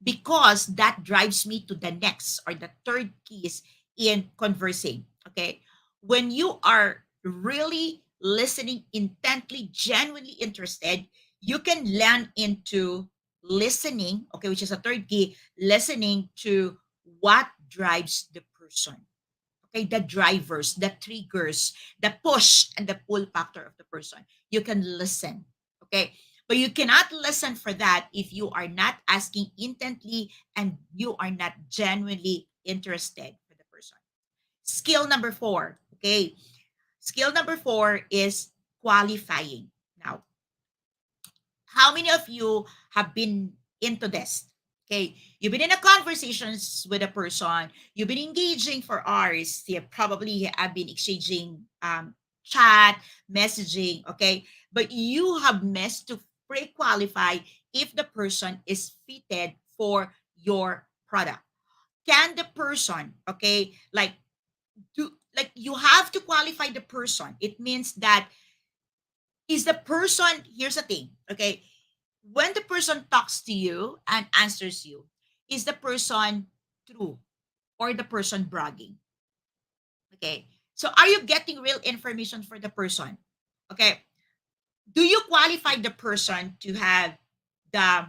because that drives me to the next or the third keys in conversing. Okay, when you are really listening intently, genuinely interested, you can land into listening, okay, which is a third key, listening to what drives the person. Okay, the drivers, the triggers, the push and the pull factor of the person. You can listen. Okay, but you cannot listen for that if you are not asking intently and you are not genuinely interested for the person. Skill number four. Okay, skill number four is qualifying. Now, how many of you have been into this? Okay, you've been in a conversations with a person, you've been engaging for hours, you probably have been exchanging chat, messaging, okay, but you have missed to pre-qualify if the person is fitted for your product. Can the person, okay, like do, like you have to qualify the person. It means that is the person, here's the thing, okay, when the person talks to you and answers you, is the person true or the person bragging? Okay. So are you getting real information for the person? Okay. Do you qualify the person to have the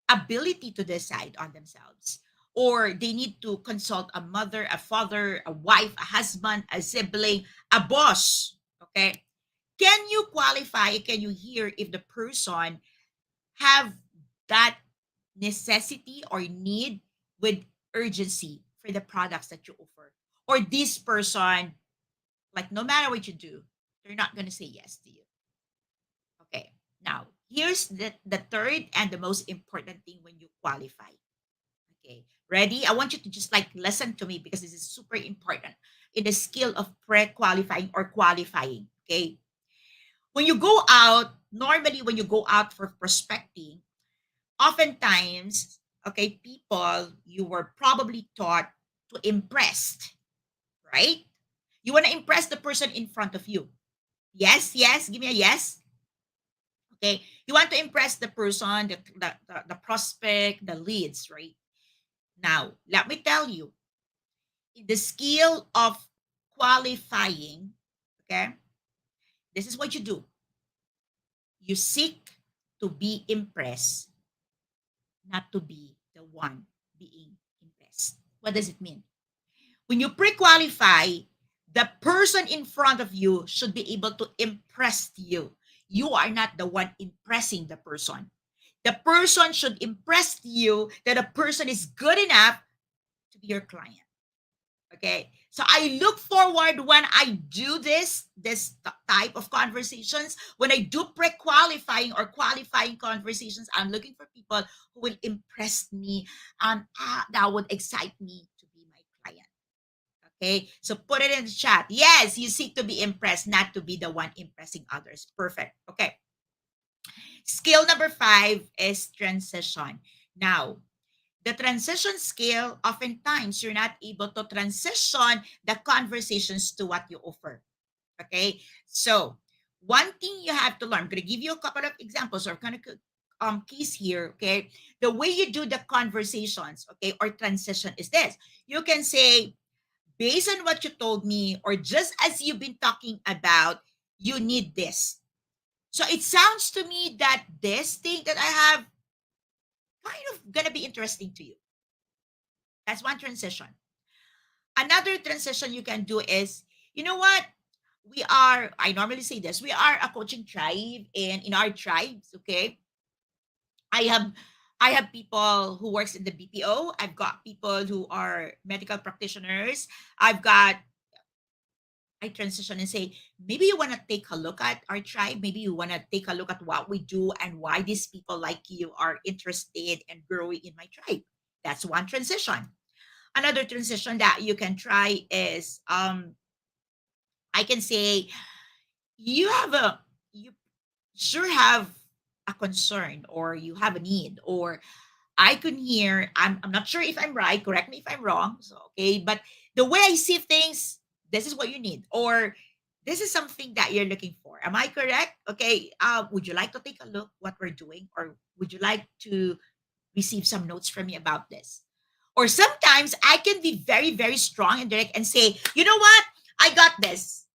ability to decide on themselves? Or they need to consult a mother, a father, a wife, a husband, a sibling, a boss? Okay. Can you qualify? Can you hear if the person have that necessity or need with urgency for the products that you offer? Or this person, like no matter what you do, they're not going to say yes to you. Okay. Now, here's the third and the most important thing when you qualify. Okay. Ready? I want you to just like listen to me because this is super important in the skill of pre-qualifying or qualifying. Okay. When you go out, normally when you go out for prospecting, oftentimes, okay, people you were probably taught to impress, right? You want to impress the person in front of you. Yes, yes, give me a yes. Okay, you want to impress the person, the prospect, the leads, right? Now, let me tell you, the skill of qualifying, okay, this is what you do. You seek to be impressed, not to be the one being impressed. What does it mean? When you pre-qualify, the person in front of you should be able to impress you. You are not the one impressing the person. The person should impress you that a person is good enough to be your client. Okay. So I look forward when I do this type of conversations. When I do pre-qualifying or qualifying conversations, I'm looking for people who will impress me and that would excite me to be my client. Okay, so put it in the chat. Yes, you seek to be impressed, not to be the one impressing others. Perfect. Okay. Skill number 5 is transition. Now, the transition skill, oftentimes you're not able to transition the conversations to what you offer. Okay, so one thing you have to learn, I'm going to give you a couple of examples or kind of keys here. Okay, the way you do the conversations, okay, or transition is this. You can say, based on what you told me, or just as you've been talking about, you need this. So it sounds to me that this thing that I have kind of gonna be interesting to you. That's one transition. Another transition you can do is, you know what? I normally say this, we are a coaching tribe, and in our tribes, okay, I have I have people who works in the BPO. I've got people who are medical practitioners. I've got I transition and say, maybe you want to take a look at our tribe. Maybe you want to take a look at what we do and why these people like you are interested and growing in my tribe. That's one transition. Another transition that you can try is I can say you sure have a concern or you have a need or I can hear, I'm not sure if I'm right, correct me if I'm wrong. So, okay, but the way I see things, this is what you need, or this is something that you're looking for. Am I correct? Okay, would you like to take a look what we're doing, or would you like to receive some notes from me about this? Or sometimes I can be very, very strong and direct and say, you know what? I got this.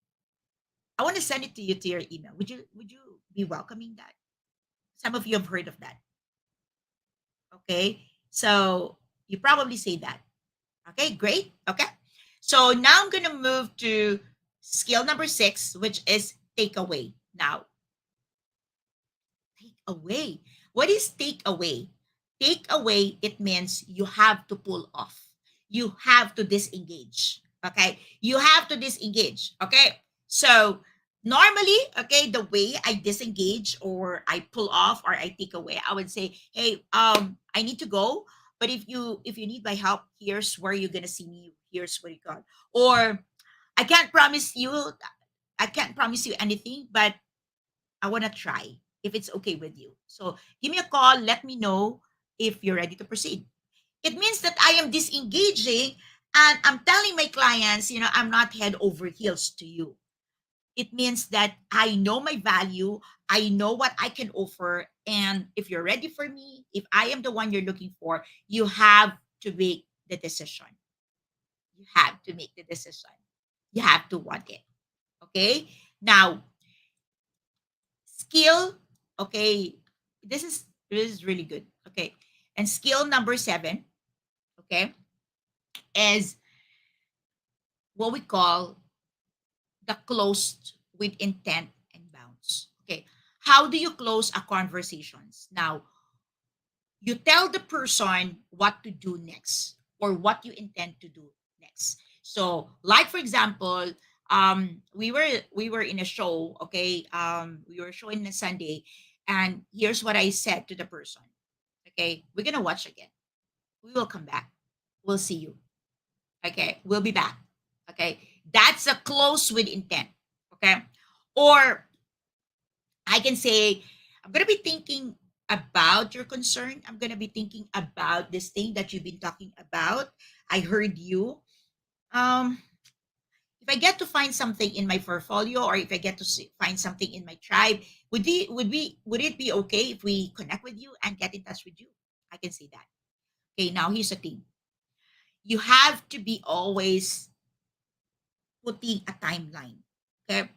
I want to send it to you to your email. Would you be welcoming that? Some of you have heard of that. Okay. So you probably say that. Okay, great. Okay. So now I'm going to move to skill number 6, which is takeaway. Now, take away. What is take away? Take away, it means you have to pull off. You have to disengage. Okay. You have to disengage. Okay. So normally, okay, the way I disengage or I pull off or I take away, I would say, hey, I need to go. But if you need my help, here's where you're gonna see me. Here's where you got. Or I can't promise you, I can't promise you anything, but I want to try if it's okay with you. So give me a call. Let me know if you're ready to proceed. It means that I am disengaging and I'm telling my clients, I'm not head over heels to you. It means that I know my value, I know what I can offer. And if you're ready for me, if I am the one you're looking for, you have to make the decision. You have to make the decision. You have to want it. Okay. Now, skill. Okay. This is really good. Okay. And skill number 7, okay, is what we call the closed with intent and bounds. Okay. How do you close a conversations? Now, you tell the person what to do next or what you intend to do next. So, like for example, we were in a show, okay? We were showing on Sunday, and here's what I said to the person. Okay, we're gonna watch again. We will come back. We'll see you. Okay, we'll be back. Okay, that's a close with intent. Okay, or I can say, I'm going to be thinking about your concern. I'm going to be thinking about this thing that you've been talking about. I heard you. Um, if I get to find something in my portfolio, or if I get to find something in my tribe, would it be okay if we connect with you and get in touch with you? I can say that. Okay, now here's the thing. You have to be always putting a timeline. Okay.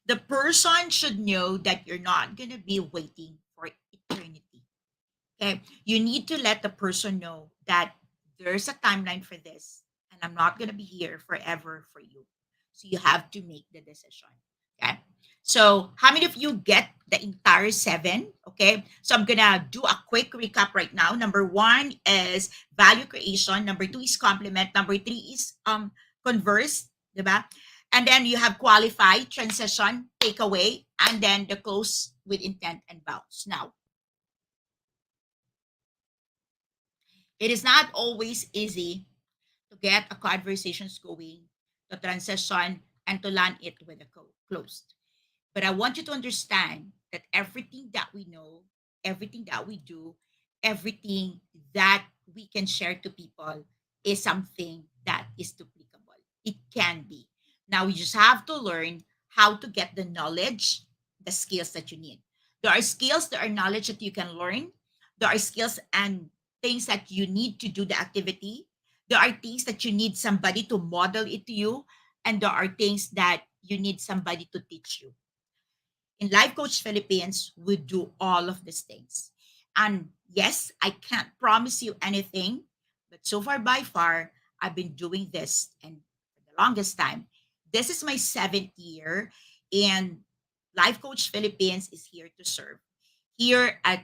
The person should know that you're not gonna be waiting for eternity. Okay. You need to let the person know that there's a timeline for this, and I'm not gonna be here forever for you. So you have to make the decision. Okay. So how many of you get the entire 7? Okay. So I'm gonna do a quick recap right now. Number 1 is value creation. Number 2 is complement. Number 3 is converse, diba? And then you have qualify, transition, takeaway, and then the close with intent and bounce. Now, it is not always easy to get a conversations going, to transition, and to land it with a closed. But I want you to understand that everything that we know, everything that we do, everything that we can share to people is something that is duplicable. It can be. Now you just have to learn how to get the knowledge, the skills that you need. There are skills, there are knowledge that you can learn. There are skills and things that you need to do the activity. There are things that you need somebody to model it to you. And there are things that you need somebody to teach you. In Life Coach Philippines, we do all of these things. And yes, I can't promise you anything, but so far by far, I've been doing this and for the longest time. This is my 7th year, and Life Coach Philippines is here to serve. Here at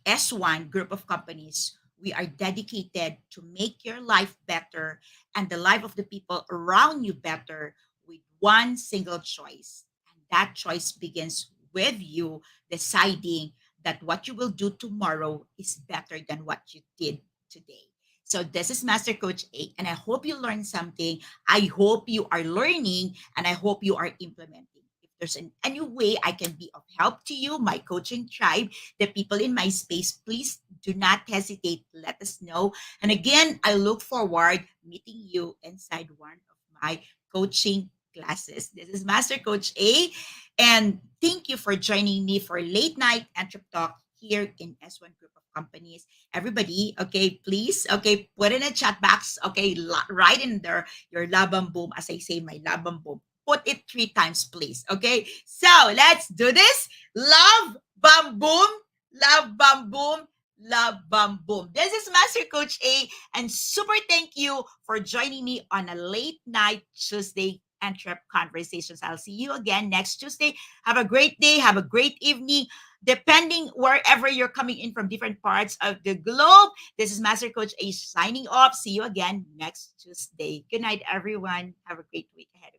S1 group of companies, we are dedicated to make your life better and the life of the people around you better with one single choice. And that choice begins with you deciding that what you will do tomorrow is better than what you did today. So this is Master Coach A, and I hope you learned something. I hope you are learning, and I hope you are implementing. If there's any way I can be of help to you, my coaching tribe, the people in my space, please do not hesitate. Let us know. And again, I look forward meeting you inside one of my coaching classes. This is Master Coach A, and thank you for joining me for Late Night Entrep Talk here in S1 Group of Companies. Everybody, okay, please, okay, put in a chat box, okay, write in there your labang boom, as I say, my labang boom. Put it 3 times, please, okay? So let's do this. Love, bam, boom, love, bam, boom, love, bam, boom. This is Master Coach A, and super thank you for joining me on a late night Tuesday Entrep Conversations. I'll see you again next Tuesday. Have a great day. Have a great evening. Depending wherever you're coming in from different parts of the globe. This is Master Coach A signing off. See you again next Tuesday. Good night, everyone. Have a great week ahead.